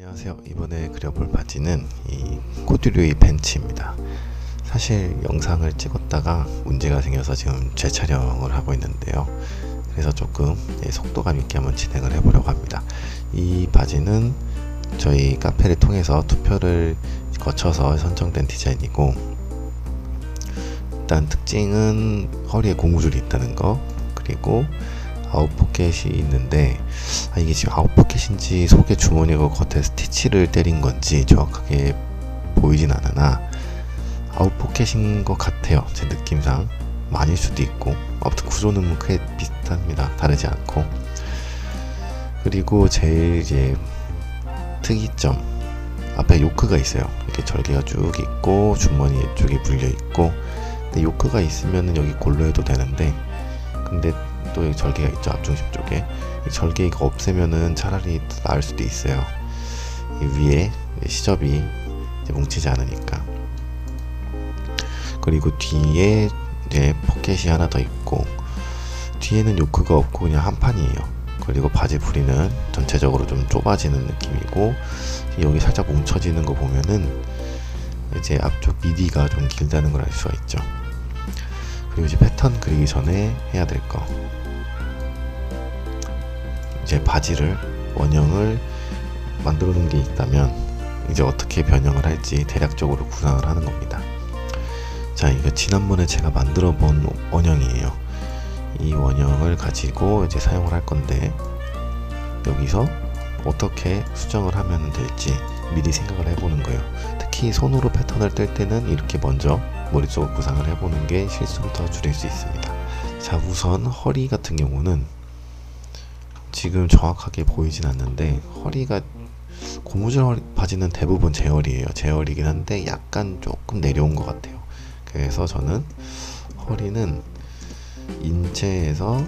안녕하세요. 이번에 그려볼 바지는 이 코듀로이 벤츠입니다. 사실 영상을 찍었다가 문제가 생겨서 지금 재촬영을 하고 있는데요. 그래서 조금 속도감 있게 한번 진행을 해보려고 합니다. 이 바지는 저희 카페를 통해서 투표를 거쳐서 선정된 디자인이고, 일단 특징은 허리에 고무줄이 있다는 거, 그리고 아웃포켓이 있는데 이게 지금 아웃포켓인지 속에 주머니고 겉에 스티치를 때린 건지 정확하게 보이진 않으나 아웃포켓인 것 같아요. 제 느낌상. 아닐 수도 있고, 아무튼 구조는 크게 비슷합니다. 다르지 않고. 그리고 제일 이제 특이점, 앞에 요크가 있어요. 이렇게 절개가 쭉 있고 주머니 쪽이 물려 있고, 근데 요크가 있으면은 여기 골로 해도 되는데, 근데 또 여기 절개가 있죠, 앞중심 쪽에. 이 절개 이거 없애면은 차라리 더 나을 수도 있어요. 이 위에 시접이 이제 뭉치지 않으니까. 그리고 뒤에 이제 포켓이 하나 더 있고, 뒤에는 요크가 없고 그냥 한 판이에요. 그리고 바지 부리는 전체적으로 좀 좁아지는 느낌이고, 여기 살짝 뭉쳐지는 거 보면은 이제 앞쪽 미디가 좀 길다는 걸 알 수가 있죠. 그리고 이제 패턴 그리기 전에 해야 될 거, 이제 바지를 원형을 만들어 놓은 게 있다면 이제 어떻게 변형을 할지 대략적으로 구상을 하는 겁니다. 자, 이거 지난번에 제가 만들어 본 원형이에요. 이 원형을 가지고 이제 사용을 할 건데, 여기서 어떻게 수정을 하면 될지 미리 생각을 해보는 거예요. 특히 손으로 패턴을 뜰 때는 이렇게 먼저 머릿속으로 구상을 해보는 게 실수를 더 줄일 수 있습니다. 자, 우선 허리 같은 경우는 지금 정확하게 보이진 않는데, 허리가 고무줄 바지는 대부분 제어리예요. 제어리긴 한데 약간 조금 내려온 것 같아요. 그래서 저는 허리는 인체에서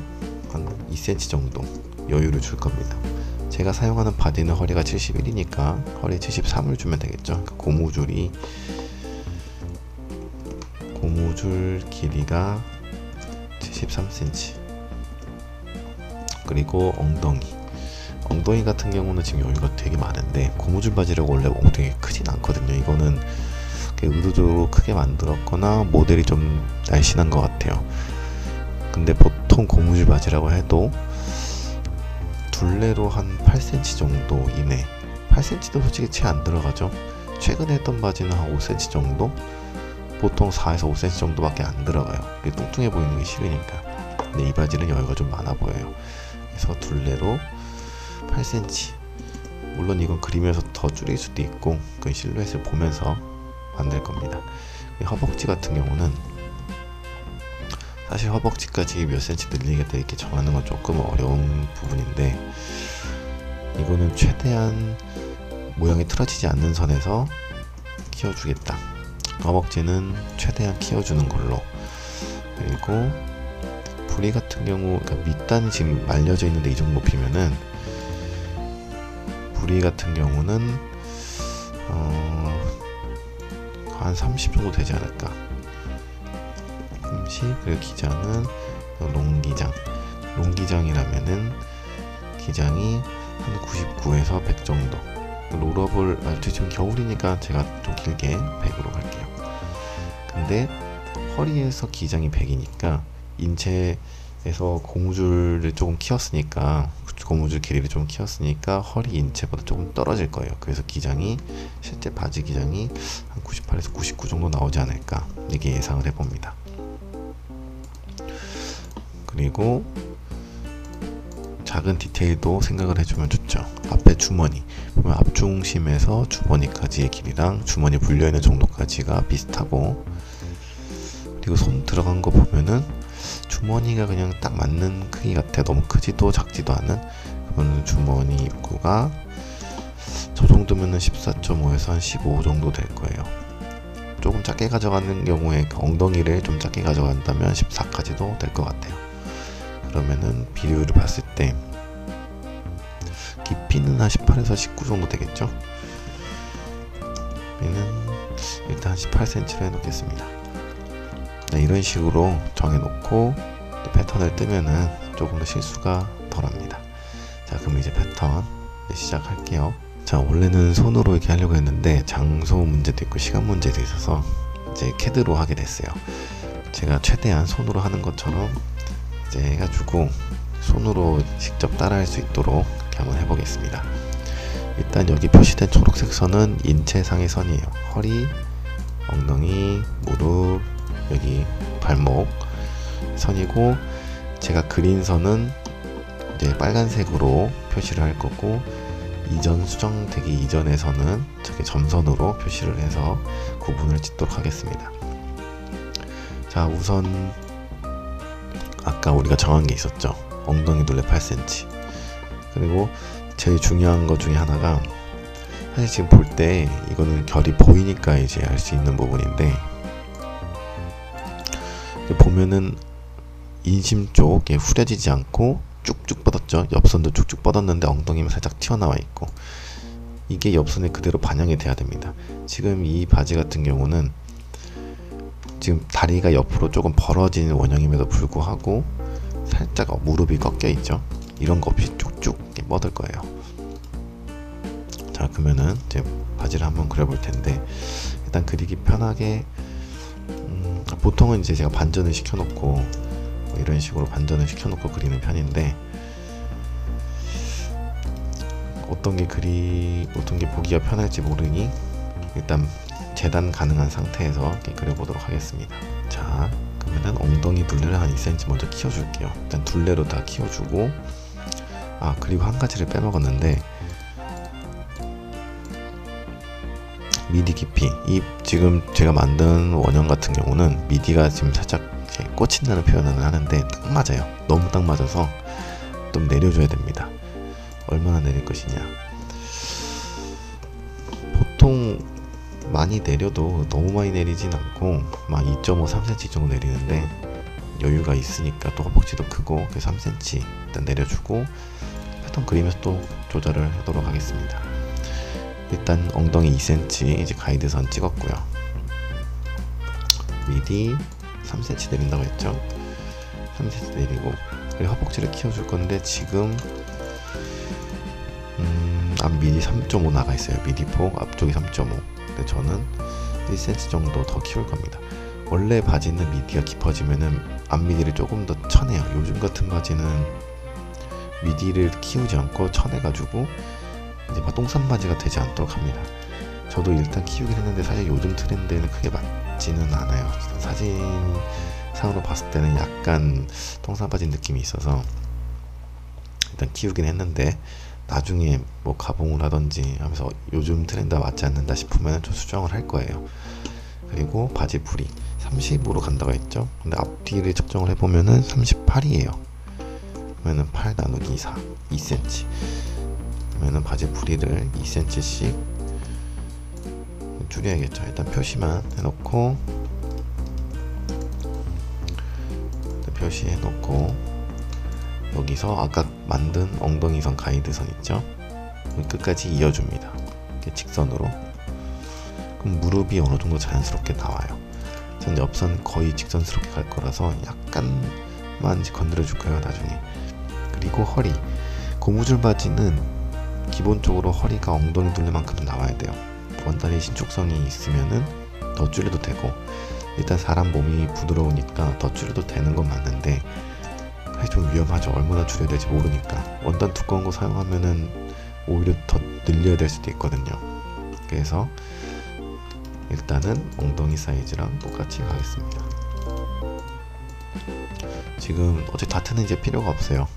한 2cm 정도 여유를 줄 겁니다. 제가 사용하는 바디는 허리가 71이니까 허리 73을 주면 되겠죠. 그러니까 고무줄 길이가 73cm. 그리고 엉덩이 같은 경우는 지금 여유가 되게 많은데, 고무줄 바지라고 원래 엉덩이가 크진 않거든요. 이거는 의도적으로 크게 만들었거나 모델이 좀 날씬한 것 같아요. 근데 보통 고무줄 바지라고 해도 둘레로 한 8cm 정도 이내, 8cm도 솔직히 채 안 들어가죠. 최근에 했던 바지는 한 5cm 정도? 보통 4에서 5cm 정도밖에 안 들어가요. 뚱뚱해 보이는 게 싫으니까. 근데 이 바지는 여유가 좀 많아 보여요. 그래서 둘레로 8cm. 물론 이건 그리면서 더 줄일 수도 있고, 그 실루엣을 보면서 만들 겁니다. 허벅지 같은 경우는 사실 허벅지까지 몇 cm 늘리겠다 이렇게 정하는 건 조금 어려운 부분인데, 이거는 최대한 모양이 틀어지지 않는 선에서 키워주겠다. 허벅지는 최대한 키워주는 걸로. 그리고 부리 같은 경우, 그러니까 밑단이 지금 말려져 있는데 이 정도 높이면은, 부리 같은 경우는 한 30 정도 되지 않을까. 30. 그리고 기장은 롱기장이라면은 기장이 한 99에서 100 정도. 롤업을 지금 겨울이니까 제가 좀 길게 100으로 갈게요. 근데 허리에서 기장이 100이니까 인체에서 고무줄을 조금 키웠으니까, 고무줄 길이를 좀 키웠으니까 허리 인체보다 조금 떨어질 거예요. 그래서 기장이, 실제 바지 기장이 한 98에서 99 정도 나오지 않을까, 이게 예상을 해봅니다. 그리고 작은 디테일도 생각을 해주면 좋죠. 앞에 주머니 보면 앞중심에서 주머니까지의 길이랑 주머니 불려있는 정도까지가 비슷하고, 그리고 손 들어간 거 보면은 주머니가 그냥 딱 맞는 크기 같아요. 너무 크지도 작지도 않은. 그러면 주머니 입구가 저 정도면은 14.5에서 한 15 정도 될 거예요. 조금 작게 가져가는 경우에 엉덩이를 좀 작게 가져간다면 14까지도 될 것 같아요. 그러면은 비율을 봤을 때 깊이는 한 18에서 19 정도 되겠죠. 얘는 일단 18cm로 해놓겠습니다. 네, 이런 식으로 정해놓고 패턴을 뜨면은 조금 더 실수가 덜합니다. 자, 그럼 이제 패턴 시작할게요. 자, 원래는 손으로 이렇게 하려고 했는데 장소 문제도 있고 시간 문제도 있어서 이제 CAD로 하게 됐어요. 제가 최대한 손으로 하는 것처럼 이제 해가지고 손으로 직접 따라할 수 있도록 이렇게 한번 해보겠습니다. 일단 여기 표시된 초록색 선은 인체상의 선이에요. 허리, 엉덩이, 무릎, 여기 발목 선이고, 제가 그린 선은 이제 빨간색으로 표시를 할 거고, 이전 수정되기 이전에서는 저기 점선으로 표시를 해서 구분을 짓도록 하겠습니다. 자, 우선 아까 우리가 정한 게 있었죠. 엉덩이 둘레 8cm. 그리고 제일 중요한 것 중에 하나가, 사실 지금 볼 때 이거는 결이 보이니까 이제 알 수 있는 부분인데, 보면은 인심 쪽에 후려지지 않고 쭉쭉 뻗었죠. 옆선도 쭉쭉 뻗었는데 엉덩이만 살짝 튀어나와 있고, 이게 옆선에 그대로 반영이 돼야 됩니다. 지금 이 바지 같은 경우는 지금 다리가 옆으로 조금 벌어진 원형임에도 불구하고 살짝 무릎이 꺾여 있죠. 이런 거 없이 쭉쭉 이렇게 뻗을 거예요. 자, 그러면은 이제 바지를 한번 그려볼 텐데, 일단 그리기 편하게 보통은 이제 제가 반전을 시켜놓고 뭐 이런 식으로 반전을 시켜놓고 그리는 편인데, 어떤 게 보기가 편할지 모르니 일단 재단 가능한 상태에서 이렇게 그려보도록 하겠습니다. 자, 그러면은 엉덩이 둘레를 한 2cm 먼저 키워줄게요. 일단 둘레로 다 키워주고, 그리고 한 가지를 빼먹었는데, 미디 깊이, 이 지금 제가 만든 원형 같은 경우는 미디가 지금 살짝 꽂힌다는 표현을 하는데 딱 맞아요. 너무 딱 맞아서 좀 내려줘야 됩니다. 얼마나 내릴 것이냐, 보통 많이 내려도 너무 많이 내리진 않고 막 2.5, 3cm 정도 내리는데, 여유가 있으니까 또 허벅지도 크고 3cm 일단 내려주고 패턴 그리면서 또 조절을 하도록 하겠습니다. 일단 엉덩이 2cm 이제 가이드선 찍었고요. 미디 3cm 내린다고 했죠. 3cm 내리고, 그리고 허벅지를 키워줄 건데 지금 앞 미디 3.5 나가 있어요. 미디 폭 앞쪽이 3.5. 근데 저는 1cm 정도 더 키울 겁니다. 원래 바지는 미디가 깊어지면은 앞 미디를 조금 더 쳐내요. 요즘 같은 바지는 미디를 키우지 않고 쳐내가지고 이제 똥싼 바지가 되지 않도록 합니다. 저도 일단 키우긴 했는데 사실 요즘 트렌드에는 크게 맞지는 않아요. 사진상으로 봤을 때는 약간 똥싼 바지 느낌이 있어서 일단 키우긴 했는데, 나중에 뭐 가봉을 하던지 하면서 요즘 트렌드와 맞지 않는다 싶으면 좀 수정을 할 거예요. 그리고 바지 부리 30으로 간다고 했죠. 근데 앞뒤를 측정을 해보면은 38이에요. 그러면은 8 나누기 4, 2cm. 그러면은 바지 부리를 2cm씩 줄여야겠죠. 일단 표시만 해놓고, 표시해놓고 여기서 아까 만든 엉덩이선 가이드선 있죠? 끝까지 이어줍니다. 이렇게 직선으로. 그럼 무릎이 어느 정도 자연스럽게 나와요. 전 옆선 거의 직선스럽게 갈 거라서 약간만 건드려 줄 거예요, 나중에. 그리고 허리. 고무줄 바지는 기본적으로 허리가 엉덩이 둘레만큼 나와야 돼요. 원단이 신축성이 있으면은 더 줄여도 되고, 일단 사람 몸이 부드러우니까 더 줄여도 되는 건 맞는데, 좀 위험하죠. 얼마나 줄여야 될지 모르니까. 원단 두꺼운 거 사용하면은 오히려 더 늘려야 될 수도 있거든요. 그래서 일단은 엉덩이 사이즈랑 똑같이 가겠습니다. 지금 어차피 다트는 이제 필요가 없어요.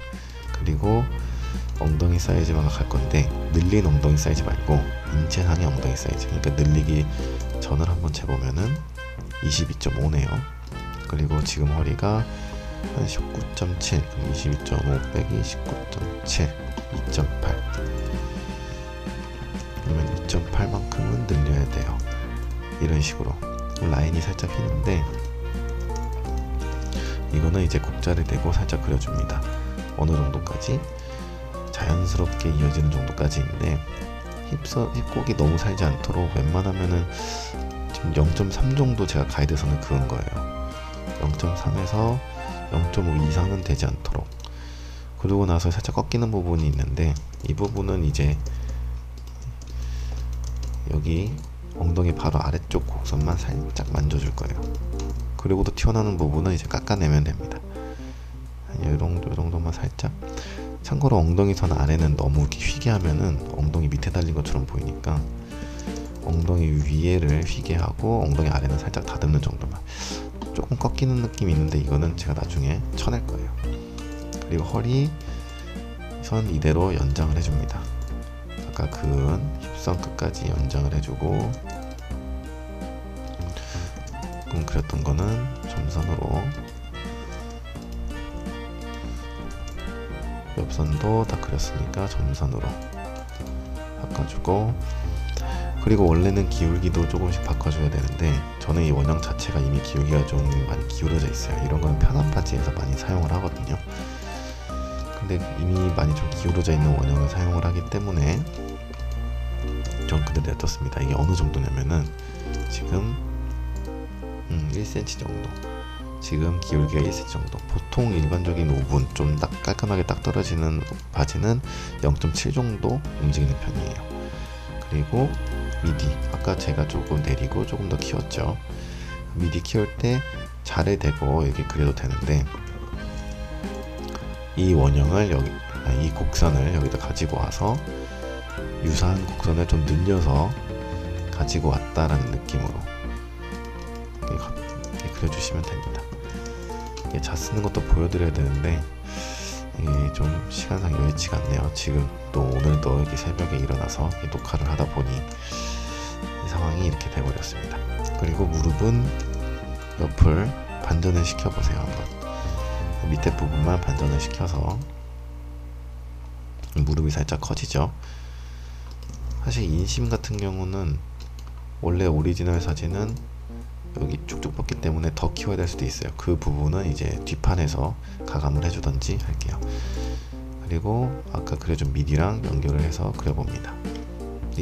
그리고 엉덩이 사이즈만 갈 건데, 늘린 엉덩이 사이즈 말고 인체상의 엉덩이 사이즈, 그러니까 늘리기 전을 한번 재보면은 22.5네요. 그리고 지금 허리가 한 19.7, 그럼 22.5 빼기 19.7, 2.8. 그러면 2.8만큼은 늘려야 돼요. 이런 식으로 라인이 살짝 휘는데, 이거는 이제 곡자를 대고 살짝 그려줍니다. 어느 정도까지? 자연스럽게 이어지는 정도까지인데, 힙곡이 너무 살지 않도록 웬만하면은 지금 0.3 정도 제가 가이드선을 그은 거예요. 0.3에서 0.5 이상은 되지 않도록. 그러고 나서 살짝 꺾이는 부분이 있는데, 이 부분은 이제 여기 엉덩이 바로 아래쪽 곡선만 살짝 만져줄 거예요. 그리고도 튀어나오는 부분은 이제 깎아내면 됩니다. 이 정도만 살짝. 참고로 엉덩이 선 아래는 너무 이렇게 휘게 하면은 엉덩이 밑에 달린 것처럼 보이니까 엉덩이 위에를 휘게 하고 엉덩이 아래는 살짝 다듬는 정도만. 조금 꺾이는 느낌이 있는데 이거는 제가 나중에 쳐낼 거예요. 그리고 허리 선 이대로 연장을 해줍니다. 아까 그은 힙선 끝까지 연장을 해주고, 조금 그렸던 거는 점선으로, 옆선도 다 그렸으니까 점선으로 바꿔주고, 그리고 원래는 기울기도 조금씩 바꿔줘야 되는데 저는 이 원형 자체가 이미 기울기가 좀 많이 기울어져 있어요. 이런 거는 편한 바지에서 많이 사용을 하거든요. 근데 이미 많이 좀 기울어져 있는 원형을 사용을 하기 때문에 전 그대로 냅뒀습니다. 이게 어느 정도냐면은 지금 1cm 정도, 지금 기울기가 1cm 정도. 보통 일반적인 오분 좀 딱 깔끔하게 딱 떨어지는 바지는 0.7 정도 움직이는 편이에요. 그리고 미디, 아까 제가 조금 내리고 조금 더 키웠죠. 미디 키울 때 잘에 대고 이렇게 그려도 되는데, 이 원형을 이 곡선을 여기다 가지고 와서 유사한 곡선을 좀 늘려서 가지고 왔다라는 느낌으로 이렇게 그려주시면 됩니다. 이게 자 쓰는 것도 보여드려야 되는데 이게 좀 시간상 여의치가 않네요. 지금 또 오늘도 이렇게 새벽에 일어나서 녹화를 하다 보니 이 상황이 이렇게 돼버렸습니다. 그리고 무릎은 옆을 반전을 시켜보세요. 한번 밑에 부분만 반전을 시켜서 무릎이 살짝 커지죠. 사실 인심 같은 경우는 원래 오리지널 사진은 여기 쭉쭉 뻗기 때문에 더 키워야 될 수도 있어요. 그 부분은 이제 뒷판에서 가감을 해주던지 할게요. 그리고 아까 그려준 미디랑 연결을 해서 그려봅니다.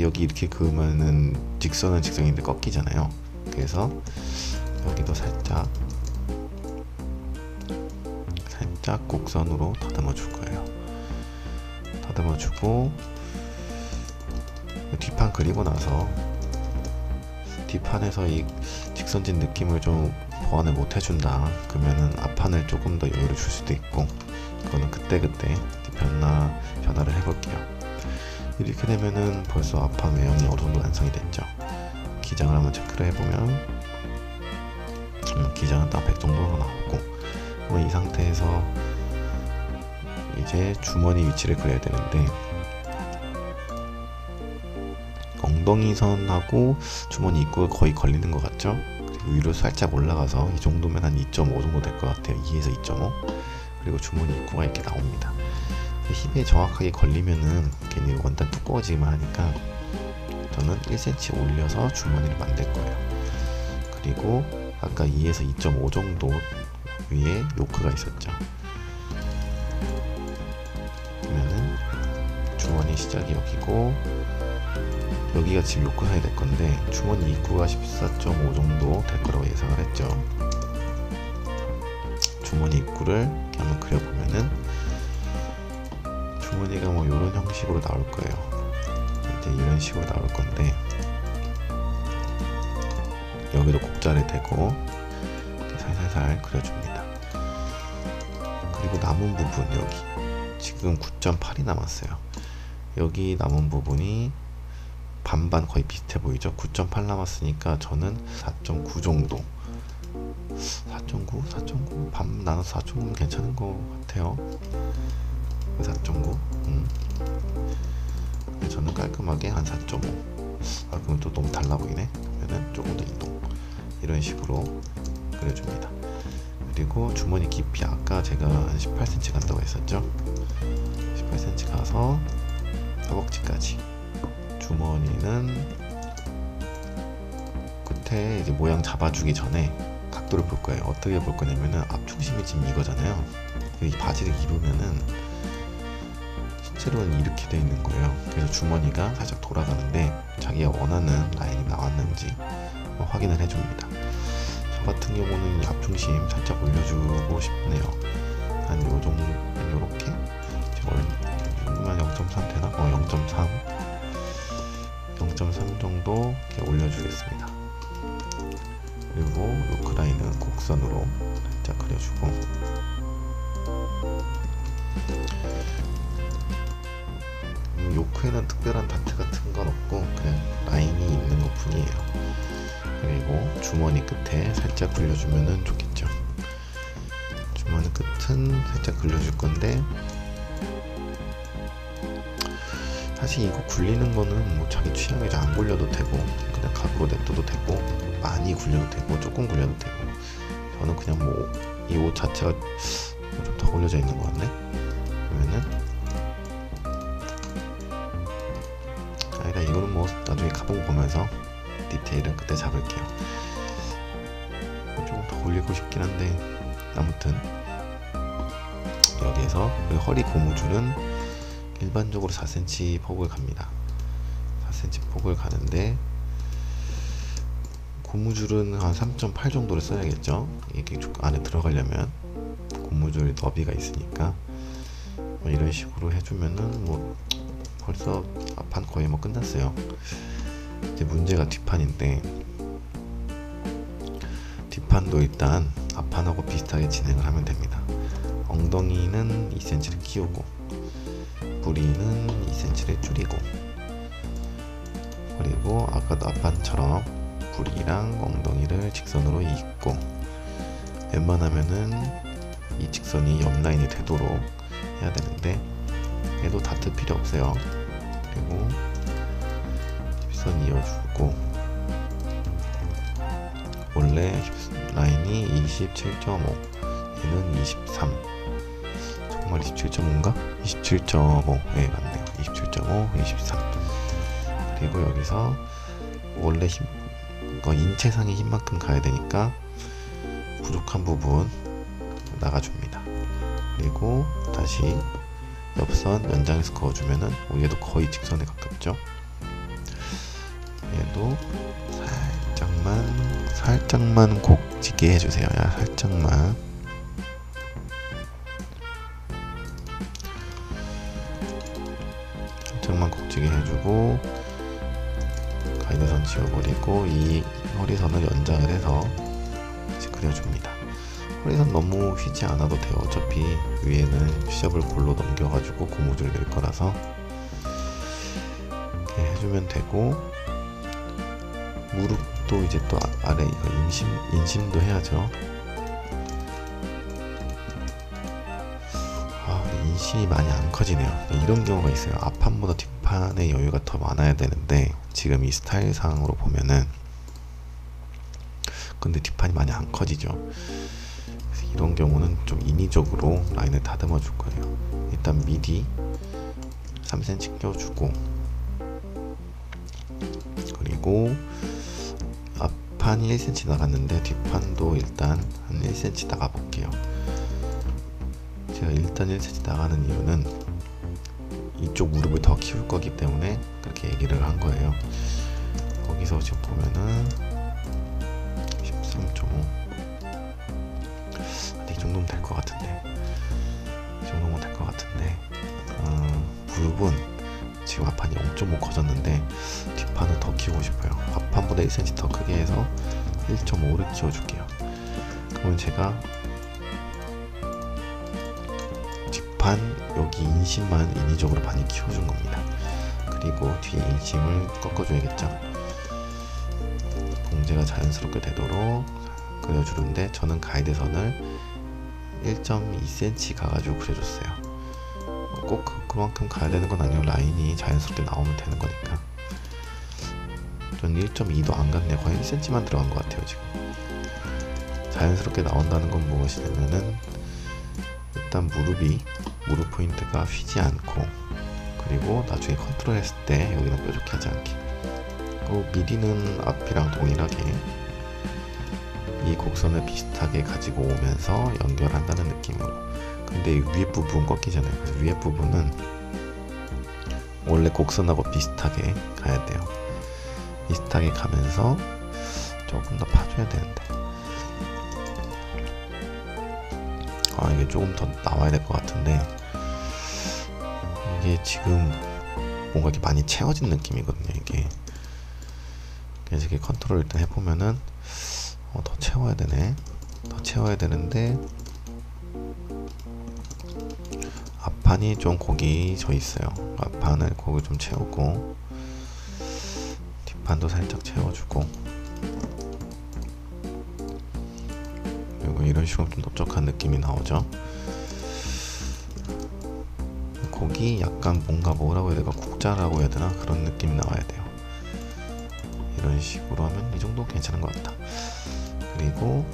여기 이렇게 그으면은 직선은 직선인데 꺾이잖아요. 그래서 여기도 살짝 곡선으로 다듬어 줄 거예요. 다듬어 주고 뒷판 그리고 나서 뒷판에서 이 직선진 느낌을 좀 보완을 못 해준다 그러면은 앞판을 조금 더 여유를 줄 수도 있고, 그거는 그때그때 변화를 해볼게요. 이렇게 되면은 벌써 앞판 외형이 어느 정도 완성이 됐죠. 기장을 한번 체크를 해보면 기장은 딱 100 정도로 나오고, 이 상태에서 이제 주머니 위치를 그려야 되는데, 엉덩이 선하고 주머니 입구가 거의 걸리는 것 같죠? 그리고 위로 살짝 올라가서 이 정도면 한 2.5 정도 될 것 같아요. 2에서 2.5. 그리고 주머니 입구가 이렇게 나옵니다. 힙에 정확하게 걸리면은 괜히 원단 두꺼워지기만 하니까 저는 1cm 올려서 주머니를 만들 거예요. 그리고 아까 2에서 2.5 정도 위에 요크가 있었죠. 그러면은 주머니 시작이 여기고, 여기가 지금 요크 사이 될 건데 주머니 입구가 14.5 정도 될 거라고 예상을 했죠. 주머니 입구를 이렇게 한번 그려보면은 주머니가 뭐 이런 형식으로 나올 거예요. 이제 이런 식으로 나올 건데, 여기도 곡자를 대고 살살살 그려줍니다. 그리고 남은 부분, 여기 지금 9.8이 남았어요. 여기 남은 부분이 반반 거의 비슷해 보이죠? 9.8 남았으니까 저는 4.9 정도, 4.9 반 나눠서 4.9는 괜찮은 것 같아요. 4.9 저는 깔끔하게 한 4.5. 그럼 또 너무 달라 보이네. 그러면은 조금 더 이동, 이런 식으로 그려줍니다. 그리고 주머니 깊이 아까 제가 한 18cm 간다고 했었죠. 18cm 가서 허벅지까지. 주머니는 끝에 이제 모양 잡아주기 전에 각도를 볼 거예요. 어떻게 볼 거냐면은 앞중심이 지금 이거잖아요. 이 바지를 입으면은 실제로는 이렇게 돼 있는 거예요. 그래서 주머니가 살짝 돌아가는데 자기가 원하는 라인이 나왔는지 확인을 해줍니다. 저 같은 경우는 이 앞중심 살짝 올려주고 싶네요. 한 요정도, 요렇게 0.3 되나? 0.3 0.3 정도 이렇게 올려주겠습니다. 그리고 요크 라인은 곡선으로 살짝 그려주고, 요크에는 특별한 다트 같은 건 없고 그냥 라인이 있는 것 뿐이에요. 그리고 주머니 끝에 살짝 굴려주면 좋겠죠. 주머니 끝은 살짝 굴려줄 건데, 사실 이거 굴리는 거는 뭐 자기 취향이죠. 안 굴려도 되고 그냥 각으로 냅둬도 되고, 많이 굴려도 되고 조금 굴려도 되고, 저는 그냥 뭐 이 옷 자체가 좀 더 굴려져 있는 것 같네. 그러면은 아니다, 이거는 뭐 나중에 가보고 보면서 디테일은 그때 잡을게요. 조금 더 올리고 싶긴 한데, 아무튼 여기에서 허리 고무줄은 일반적으로 4cm 폭을 갑니다. 4cm 폭을 가는데, 고무줄은 한 3.8 정도를 써야겠죠. 이게 안에 들어가려면 고무줄 너비가 있으니까, 뭐 이런 식으로 해주면은 뭐 벌써 앞판 거의 뭐 끝났어요. 이제 문제가 뒷판인데, 뒷판도 일단 앞판하고 비슷하게 진행을 하면 됩니다. 엉덩이는 2cm를 키우고, 부리는 2cm를 줄이고, 그리고 아까도 앞판처럼 부리랑 엉덩이를 직선으로 잇고, 웬만하면은 이 직선이 옆라인이 되도록 해야 되는데, 얘도 다툴 필요 없어요. 그리고 힙선 이어주고, 원래 라인이 27.5, 얘는 23, 정말 27.5인가? 27.5, 네 맞네요. 27.5, 23. 그리고 여기서 원래 인체상의 힘만큼 가야 되니까 부족한 부분 나가줍니다. 그리고 다시 옆선 연장해서 그어주면은 얘도 거의 직선에 가깝죠. 얘도 살짝만 곡지게 해주세요. 야, 살짝만 곡지게 해주고, 가이드선 지워버리고 이 허리선을 연장을 해서 다시 그려줍니다. 허리선 너무 휘지 않아도 돼요. 어차피 위에는 휘접을 골로 넘겨가지고 고무줄 낼 거라서 이렇게 해주면 되고, 무릎도 이제 또 아래 이거 인심도 해야죠. 근데 인심이 많이 안 커지네요. 이런 경우가 있어요. 앞판보다 뒷판의 여유가 더 많아야 되는데, 지금 이 스타일상으로 보면은 근데 뒷판이 많이 안 커지죠. 그래서 이런 경우는 좀 인위적으로 라인을 다듬어 줄 거예요. 일단 미디 3cm 껴주고, 그리고 앞판이 1cm 나갔는데 뒷판도 일단 한 1cm 나가 볼게요. 제가 일단 1cm 나가는 이유는 이쪽 무릎을 더 키울 거기 때문에 그렇게 얘기를 한 거예요. 거기서 지금 보면은 13.5, 이 정도면 될 것 같은데, 무릎은 지금 앞판이 0.5 커졌는데 뒷판은 더 키우고 싶어요. 앞판보다 1cm 더 크게 해서 1.5를 키워줄게요. 그러면 제가 뒷판 여기 인심만 인위적으로 많이 키워준 겁니다. 그리고 뒤에 인심을 꺾어줘야겠죠. 봉제가 자연스럽게 되도록 그려주는데, 저는 가이드선을 1.2cm 가가지고 그려줬어요. 꼭 그만큼 가야 되는 건 아니고 라인이 자연스럽게 나오면 되는 거니까. 전 1.2도 안 갔네요. 거의 1cm만 들어간 것 같아요. 지금 자연스럽게 나온다는 건 무엇이냐면은, 일단 무릎 포인트가 휘지 않고, 그리고 나중에 컨트롤 했을 때 여기는 뾰족히 하지 않게, 그리고 미디는 앞이랑 동일하게 이 곡선을 비슷하게 가지고 오면서 연결한다는 느낌으로. 근데 위에 부분 꺾이잖아요. 그래서 위에 부분은 원래 곡선하고 비슷하게 가야 돼요. 비슷하게 가면서 조금 더 파줘야 되는데, 이게 조금 더 나와야 될 것 같은데, 이게 지금 뭔가 이렇게 많이 채워진 느낌이거든요. 이게 그래서 이렇게 컨트롤 일단 해보면은 더 채워야 되네. 더 채워야 되는데 앞판이 좀 곡이 져 있어요. 앞판을 곡을 좀 채우고 뒷판도 살짝 채워주고, 그리고 이런 식으로 좀 넓적한 느낌이 나오죠. 곡이 약간 뭔가 뭐라고 해야 될까, 국자라고 해야 되나, 그런 느낌이 나와야 돼요. 이런 식으로 하면 이 정도 괜찮은 것 같다. 그리고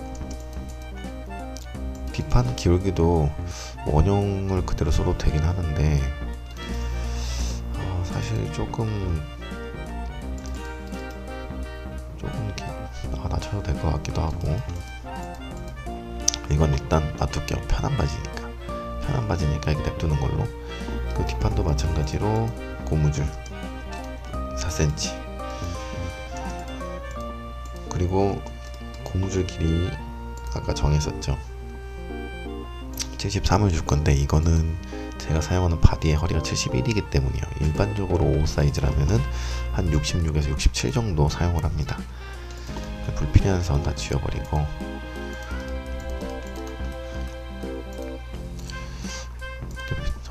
뒷판 기울기도 원형을 그대로 써도 되긴 하는데 사실 조금 이렇게 낮춰도 될 것 같기도 하고, 이건 일단 놔둘게요. 편한 바지니까 이렇게 냅두는 걸로. 그 뒷판도 마찬가지로 고무줄 4cm, 그리고 고무줄 길이 아까 정했었죠. 73을 줄 건데, 이거는 제가 사용하는 바디의 허리가 71이기 때문이에요. 일반적으로 5 사이즈라면은 한 66에서 67 정도 사용을 합니다. 불필요한 선 다 지워버리고,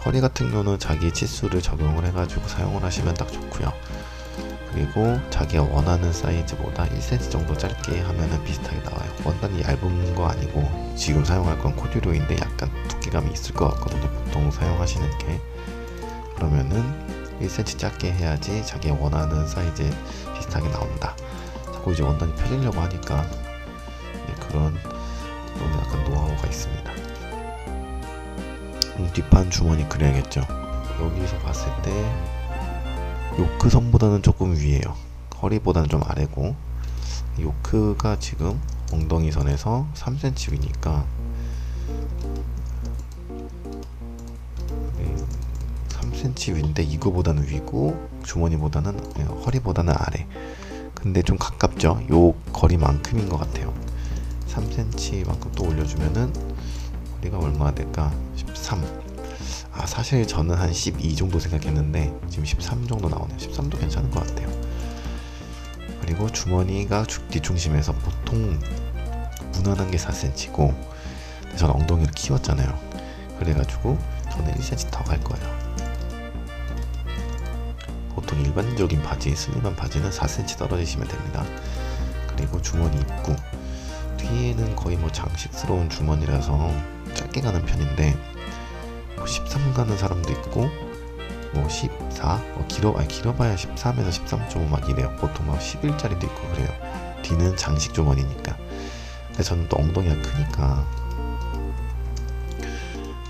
허리 같은 경우는 자기 치수를 적용을 해가지고 사용을 하시면 딱 좋고요. 그리고 자기가 원하는 사이즈보다 1cm 정도 짧게 하면은 비슷하게 나와요. 원단이 얇은 거 아니고 지금 사용할 건 코듀로이인데 약간 두께감이 있을 것 같거든요. 보통 사용하시는 게. 그러면은 1cm 짧게 해야지 자기가 원하는 사이즈에 비슷하게 나온다. 자꾸 이제 원단이 펴지려고 하니까 그런 약간 노하우가 있습니다. 뒷판 주머니 그려야겠죠. 여기서 봤을 때 요크 선보다는 조금 위에요. 허리보다는 좀 아래고, 요크가 지금 엉덩이 선에서 3cm 위니까 3cm 위인데 이거보다는 위고 주머니보다는 허리보다는 아래. 근데 좀 가깝죠. 요 거리만큼인 것 같아요. 3cm만큼 또 올려주면은 허리가 얼마나 될까? 13. 사실 저는 한 12 정도 생각했는데 지금 13 정도 나오네요. 13도 괜찮은 것 같아요. 그리고 주머니가 뒷중심에서 보통 무난한 게 4cm고, 저는 엉덩이를 키웠잖아요. 그래가지고 저는 1cm 더 갈 거예요. 보통 일반적인 바지, 슬림한 바지는 4cm 떨어지시면 됩니다. 그리고 주머니 입구 뒤에는 거의 뭐 장식스러운 주머니라서 짧게 가는 편인데 13 가는 사람도 있고 14, 길어봐야 13에서 13.5 막 이래요. 보통 11짜리도 있고 그래요. 뒤는 장식 주머니니까. 근데 저는 또 엉덩이가 크니까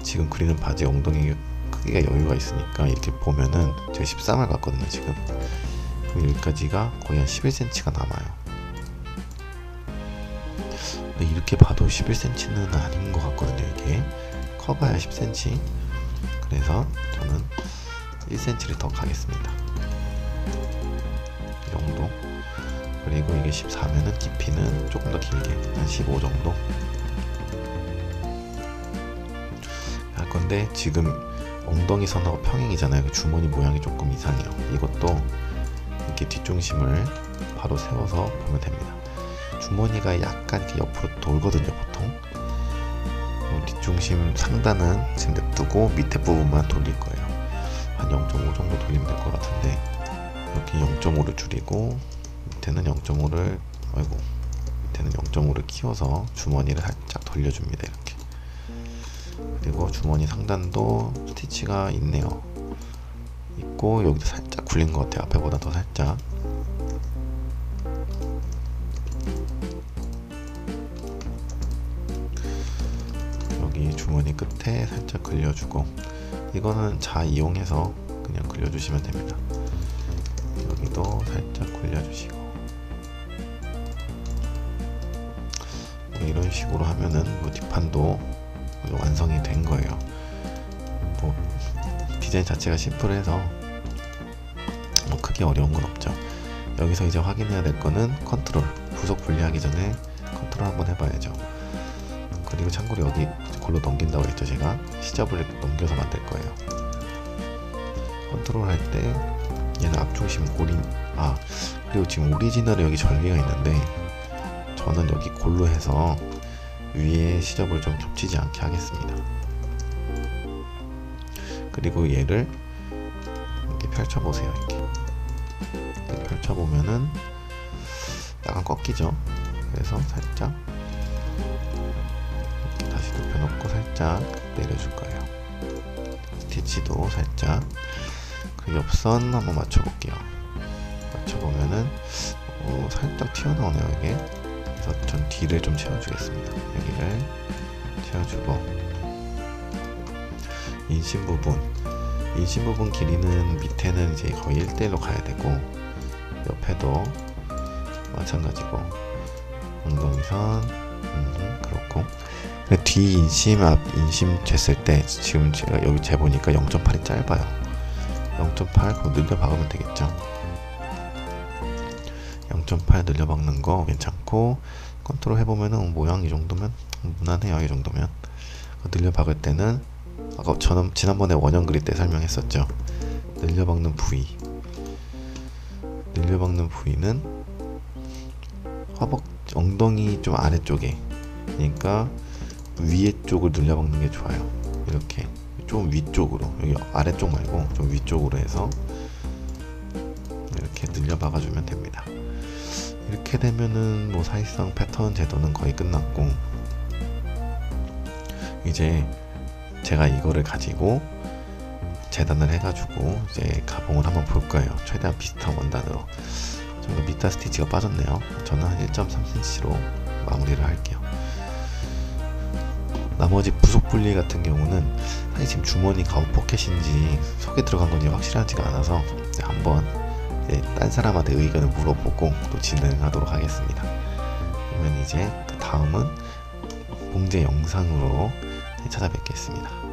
지금 그리는 바지 엉덩이 크기가 여유가 있으니까 이렇게 보면은 제가 13을 갔거든요 지금. 그럼 여기까지가 거의 한 11cm가 남아요. 근데 이렇게 봐도 11cm는 아닌 것 같거든요. 이게 커봐야 10cm. 그래서 저는 1cm를 더 가겠습니다. 이 정도. 그리고 이게 14면은 깊이는 조금 더 길게 한 15 정도 할 건데, 지금 엉덩이 선하고 평행이잖아요. 그 주머니 모양이 조금 이상해요. 이것도 이렇게 뒷중심을 바로 세워서 보면 됩니다. 주머니가 약간 이렇게 옆으로 돌거든요 보통. 뒷중심 상단은 지금 냅두고 밑에 부분만 돌릴 거예요. 한 0.5 정도 돌리면 될 것 같은데, 여기 0.5를 줄이고 밑에는 0.5를 밑에는 0.5를 키워서 주머니를 살짝 돌려줍니다. 이렇게. 그리고 주머니 상단도 스티치가 있네요. 있고 여기도 살짝 굴린 것 같아요. 앞에보다 더 살짝. 여기 주머니 끝에 살짝 그려주고, 이거는 자 이용해서 그냥 그려주시면 됩니다. 여기도 살짝 굴려주시고, 이런 식으로 하면은 뒷판도 완성이 된 거예요. 디자인 자체가 심플해서 크게 어려운 건 없죠. 여기서 이제 확인해야 될 거는 컨트롤, 부속 분리하기 전에 컨트롤 한번 해봐야죠. 그리고 참고로 여기 골로 넘긴다고 했죠. 제가 시접을 넘겨서 만들 거예요. 컨트롤 할 때 얘는 앞중심 고리. 그리고 지금 오리지널에 여기 전리가 있는데 저는 여기 골로 해서 위에 시접을 좀 겹치지 않게 하겠습니다. 그리고 얘를 이렇게 펼쳐보세요. 이렇게 펼쳐보면은 약간 꺾이죠. 그래서 살짝 다시 눕혀놓고 살짝 내려줄 거예요. 스티치도 살짝. 그 옆선 한번 맞춰볼게요. 맞춰보면은 살짝 튀어나오네요 이게. 그래서 전 뒤를 좀 채워주겠습니다. 여기를 채워주고, 인심 부분 길이는 밑에는 이제 거의 1대1로 가야 되고, 옆에도 마찬가지고, 엉덩이선 그렇고. 뒤 인심, 앞 인심 쟀을 때 지금 제가 여기 재보니까 0.8이 짧아요. 0.8 그거 늘려 박으면 되겠죠. 0.8 늘려 박는 거 괜찮고, 컨트롤 해보면은 모양 이 정도면 무난해요. 이 정도면. 늘려 박을 때는 아까 저는 지난번에 원형 그릴 때 설명했었죠. 늘려 박는 부위는 허벅 엉덩이 좀 아래쪽에, 그러니까 위에 쪽을 늘려 박는 게 좋아요. 이렇게 좀 위쪽으로, 여기 아래쪽 말고 좀 위쪽으로 해서 이렇게 늘려 박아주면 됩니다. 이렇게 되면은 뭐 사실상 패턴 제도는 거의 끝났고, 이제 제가 이거를 가지고 재단을 해가지고 이제 가봉을 한번 볼 거예요. 최대한 비슷한 원단으로. 저희가 밑단 스티치가 빠졌네요. 저는 한 1.3cm로 마무리를 할게요. 나머지 부속 분리 같은 경우는 사실 지금 주머니 가우 포켓인지 속에 들어간 건지 확실하지가 않아서 한번 딴 사람한테 의견을 물어보고 또 진행하도록 하겠습니다. 그러면 이제 그 다음은 봉제 영상으로 찾아뵙겠습니다.